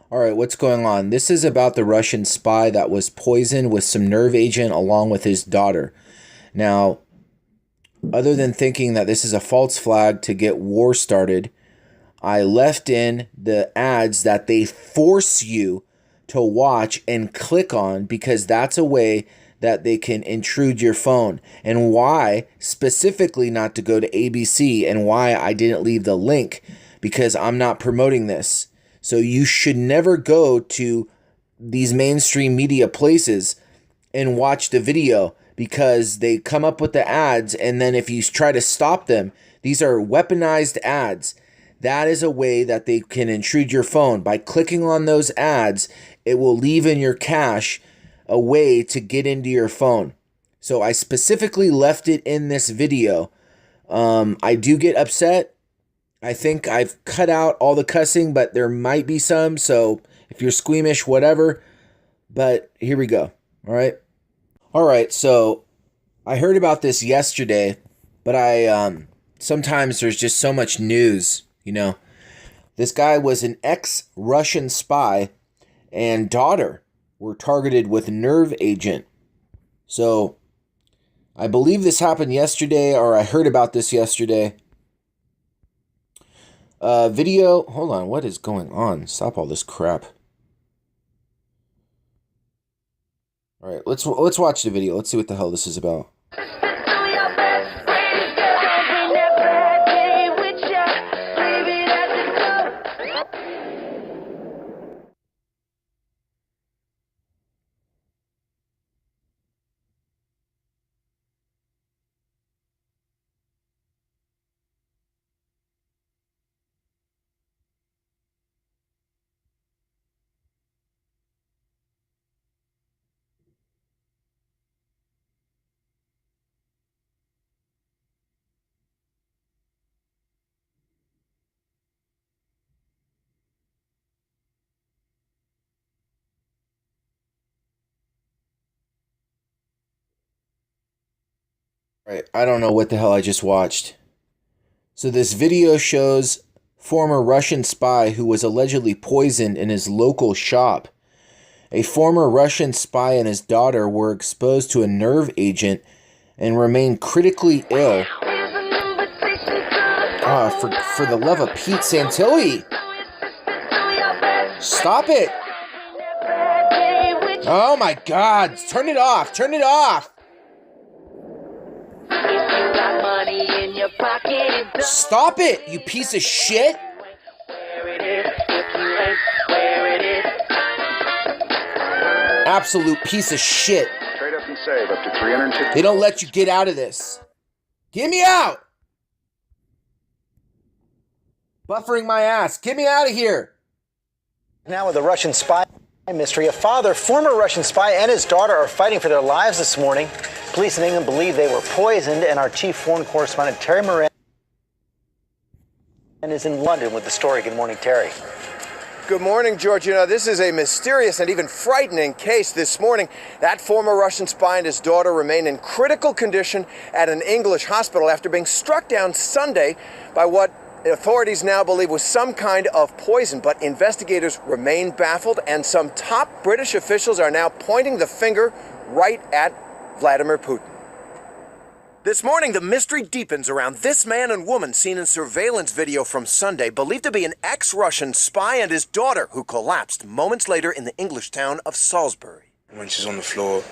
All right, what's going on? This is about the Russian spy that was poisoned with some nerve agent along with his daughter. Now, other than thinking that this is a false flag to get war started, I left in the ads that they force you to watch and click on because that's a way that they can intrude your phone. And why specifically not to go to ABC and why I didn't leave the link, because I'm not promoting this. So you should never go to these mainstream media places and watch the video because they come up with the ads, and then if you try to stop them, these are weaponized ads. That is a way that they can intrude your phone. By clicking on those ads, it will leave in your cache a way to get into your phone. So I specifically left it in this video. I do get upset. I think I've cut out all the cussing, but there might be some. So if you're squeamish, whatever. But here we go. All right. All right. So I heard about this yesterday, but sometimes there's just so much news, you know. This guy was an ex-Russian spy and daughter were targeted with nerve agent. So I believe this happened yesterday, or I heard about this yesterday. Video, hold on, what is going on? Stop all this crap. All right, let's watch the video. Let's see what the hell this is about. Right, I don't know what the hell I just watched. So this video shows former Russian spy who was allegedly poisoned in his local shop. A former Russian spy and his daughter were exposed to a nerve agent and remain critically ill. For the love of Pete Santilli. Stop it. Oh my God, turn it off, turn it off. Stop it, you piece of shit! Absolute piece of shit. Trade up and save up to 350. They don't let you get out of this. Get me out! Buffering my ass. Get me out of here! Now with the Russian spy mystery, a former Russian spy and his daughter are fighting for their lives this morning. Police in England believe they were poisoned, and our chief foreign correspondent, Terry Moran, is in London with the story. Good morning, Terry. Good morning, George. You know, this is a mysterious and even frightening case this morning. That former Russian spy and his daughter remain in critical condition at an English hospital after being struck down Sunday by what authorities now believe was some kind of poison. But investigators remain baffled, and some top British officials are now pointing the finger right at Vladimir Putin. This morning, the mystery deepens around this man and woman seen in surveillance video from Sunday, believed to be an ex-Russian spy and his daughter, who collapsed moments later in the English town of Salisbury. When she's on the floor,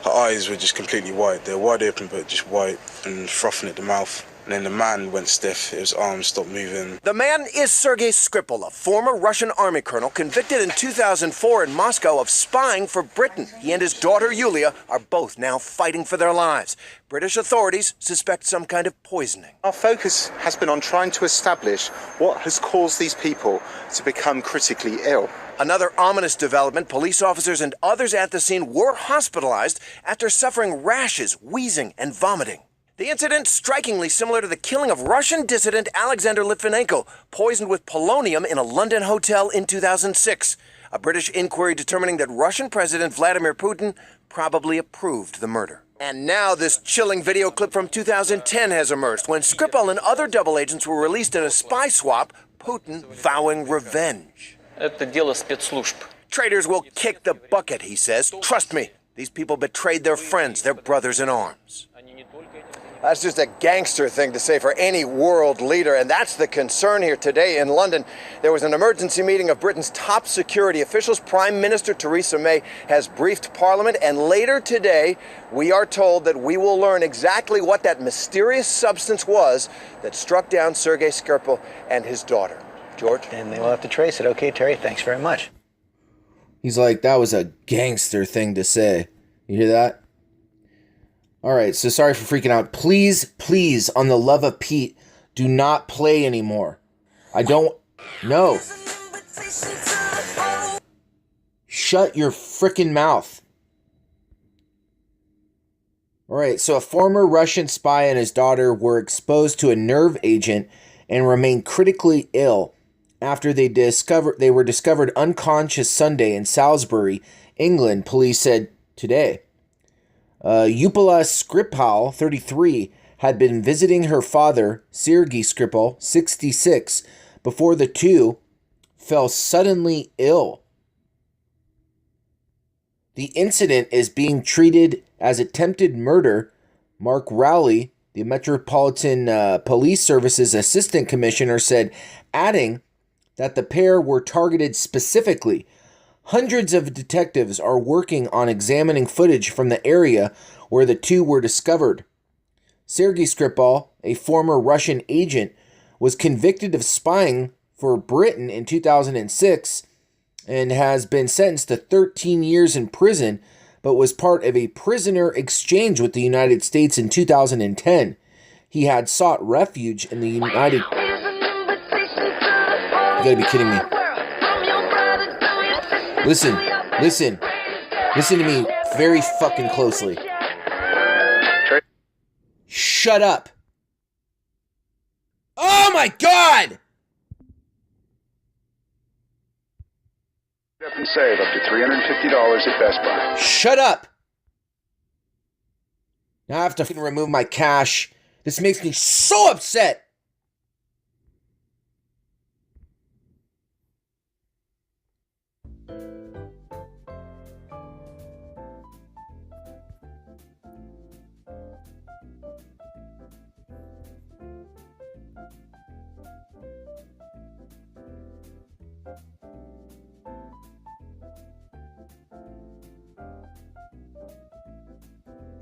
her eyes were just completely white. They were wide open, but just white and frothing at the mouth. And then the man went stiff, his arms stopped moving. The man is Sergei Skripal, a former Russian army colonel convicted in 2004 in Moscow of spying for Britain. He and his daughter Yulia are both now fighting for their lives. British authorities suspect some kind of poisoning. Our focus has been on trying to establish what has caused these people to become critically ill. Another ominous development, police officers and others at the scene were hospitalized after suffering rashes, wheezing, and vomiting. The incident strikingly similar to the killing of Russian dissident Alexander Litvinenko, poisoned with polonium in a London hotel in 2006. A British inquiry determining that Russian President Vladimir Putin probably approved the murder. And now this chilling video clip from 2010 has emerged when Skripal and other double agents were released in a spy swap, Putin vowing revenge. Это дело спецслужб. Traitors will kick the bucket, he says. Trust me, these people betrayed their friends, their brothers in arms. That's just a gangster thing to say for any world leader, and that's the concern here today in London. There was an emergency meeting of Britain's top security officials. Prime Minister Theresa May has briefed Parliament, and later today, we are told that we will learn exactly what that mysterious substance was that struck down Sergei Skripal and his daughter. George? And they will have to trace it. Okay, Terry, thanks very much. He's like, that was a gangster thing to say. You hear that? All right, so sorry for freaking out. Please, on the love of Pete, do not play anymore. I don't... No. Shut your freaking mouth. All right, so a former Russian spy and his daughter were exposed to a nerve agent and remain critically ill after they were discovered unconscious Sunday in Salisbury, England, police said today. Eupala Skripal, 33, had been visiting her father, Sergei Skripal, 66, before the two fell suddenly ill. The incident is being treated as attempted murder. Mark Rowley, the Metropolitan Police Service's Assistant Commissioner, said, adding that the pair were targeted specifically. Hundreds of detectives are working on examining footage from the area where the two were discovered. Sergei Skripal, a former Russian agent, was convicted of spying for Britain in 2006 and has been sentenced to 13 years in prison, but was part of a prisoner exchange with the United States in 2010. He had sought refuge in the United... You gotta be kidding me. Listen to me very fucking closely. Shut up. Oh my God! Up and save up to $350 at Best Buy. Shut up. Now I have to remove my cash. This makes me so upset.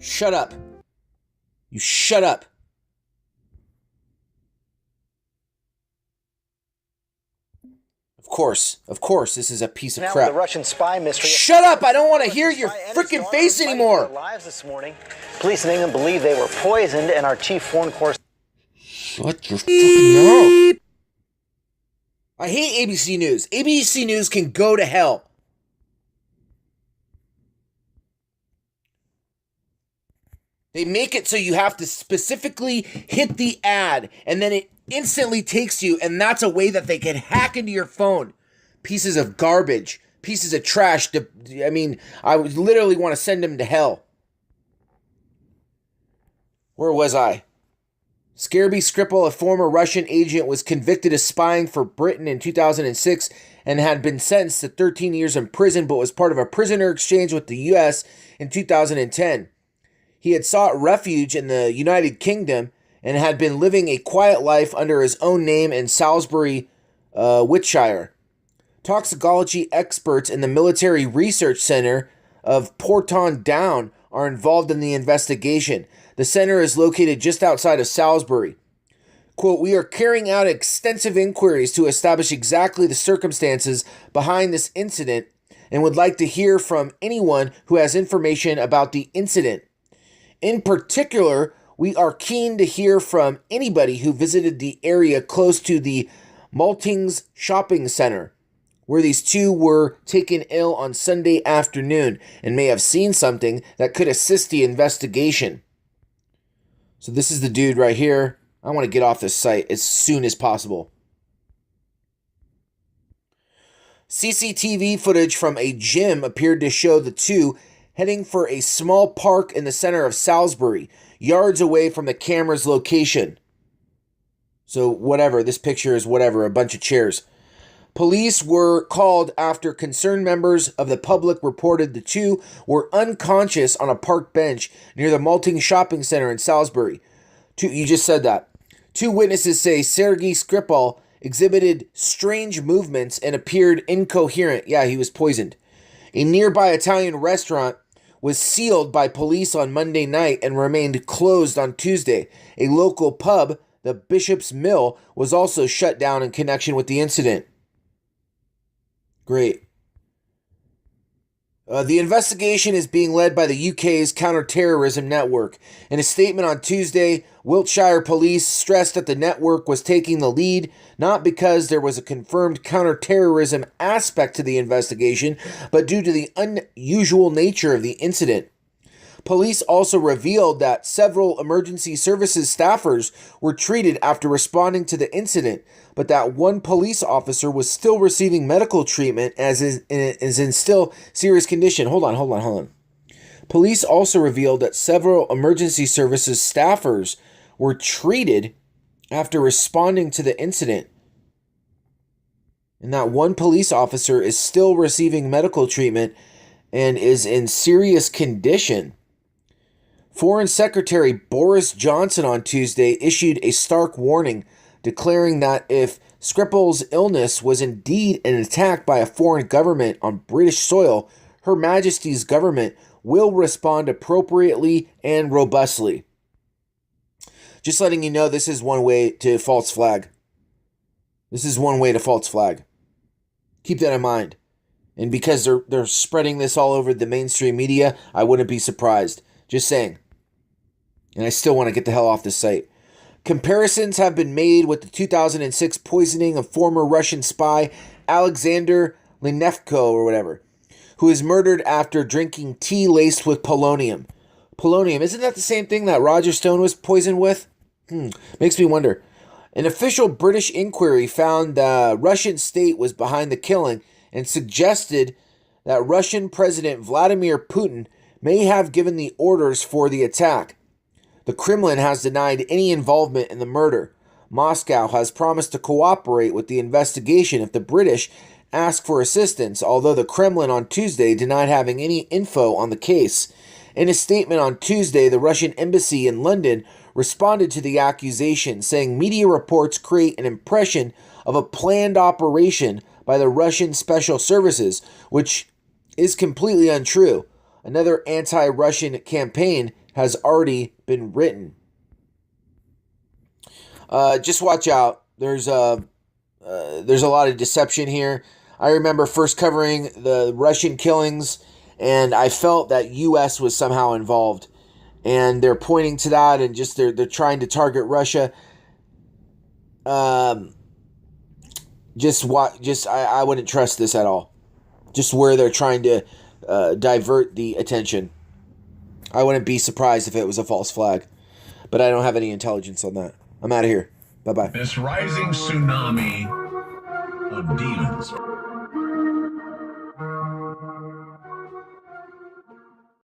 Shut up. You shut up. Of course, this is a piece of crap. The Russian spy mystery. Shut up! I don't want to hear your freaking face anymore. Lives this morning. Police in England believe they were poisoned, and our chief foreign correspondent. Shut your fucking mouth. I hate ABC News. ABC News can go to hell. They make it so you have to specifically hit the ad, and then it instantly takes you, and that's a way that they can hack into your phone. Pieces of garbage, pieces of trash. I mean, I would literally want to send them to hell. Where was I? Sergei Skripal, a former Russian agent, was convicted of spying for Britain in 2006 and had been sentenced to 13 years in prison, but was part of a prisoner exchange with the U.S. in 2010. He had sought refuge in the United Kingdom and had been living a quiet life under his own name in Salisbury, Wiltshire. Toxicology experts in the Military Research Center of Porton Down are involved in the investigation. The center is located just outside of Salisbury. Quote, we are carrying out extensive inquiries to establish exactly the circumstances behind this incident and would like to hear from anyone who has information about the incident. In particular, we are keen to hear from anybody who visited the area close to the Maltings Shopping Center, where these two were taken ill on Sunday afternoon and may have seen something that could assist the investigation. So this is the dude right here. I want to get off this site as soon as possible. CCTV footage from a gym appeared to show the two heading for a small park in the center of Salisbury, yards away from the camera's location. So whatever, this picture is whatever, a bunch of chairs. Police were called after concerned members of the public reported the two were unconscious on a park bench near the Malting Shopping Center in Salisbury. You just said that. Two witnesses say Sergei Skripal exhibited strange movements and appeared incoherent. Yeah, he was poisoned. A nearby Italian restaurant was sealed by police on Monday night and remained closed on Tuesday. A local pub, the Bishop's Mill, was also shut down in connection with the incident. Great. The investigation is being led by the UK's counter-terrorism network. In a statement on Tuesday, Wiltshire police stressed that the network was taking the lead, not because there was a confirmed counter-terrorism aspect to the investigation, but due to the unusual nature of the incident. Police also revealed that several emergency services staffers were treated after responding to the incident, but that one police officer was still receiving medical treatment as is in still serious condition. Hold on. Police also revealed that several emergency services staffers were treated after responding to the incident, and that one police officer is still receiving medical treatment and is in serious condition. Foreign Secretary Boris Johnson on Tuesday issued a stark warning, declaring that if Skripal's illness was indeed an attack by a foreign government on British soil, Her Majesty's government will respond appropriately and robustly. Just letting you know, this is one way to false flag. Keep that in mind. And because they're spreading this all over the mainstream media, I wouldn't be surprised. Just saying. And I still want to get the hell off this site. Comparisons have been made with the 2006 poisoning of former Russian spy Alexander Linevko or whatever, who was murdered after drinking tea laced with polonium. Polonium, isn't that the same thing that Roger Stone was poisoned with? Makes me wonder. An official British inquiry found the Russian state was behind the killing and suggested that Russian President Vladimir Putin may have given the orders for the attack. The Kremlin has denied any involvement in the murder. Moscow has promised to cooperate with the investigation if the British ask for assistance, although the Kremlin on Tuesday denied having any info on the case. In a statement on Tuesday, the Russian embassy in London responded to the accusation, saying media reports create an impression of a planned operation by the Russian special services, which is completely untrue. Another anti-Russian campaign has already been written. Just watch out. There's a lot of deception here. I remember first covering the Russian killings, and I felt that U.S. was somehow involved. And they're pointing to that, and just they're trying to target Russia. I wouldn't trust this at all. Just where they're trying to divert the attention. I wouldn't be surprised if it was a false flag, but I don't have any intelligence on that. I'm out of here. Bye-bye. This rising tsunami of demons.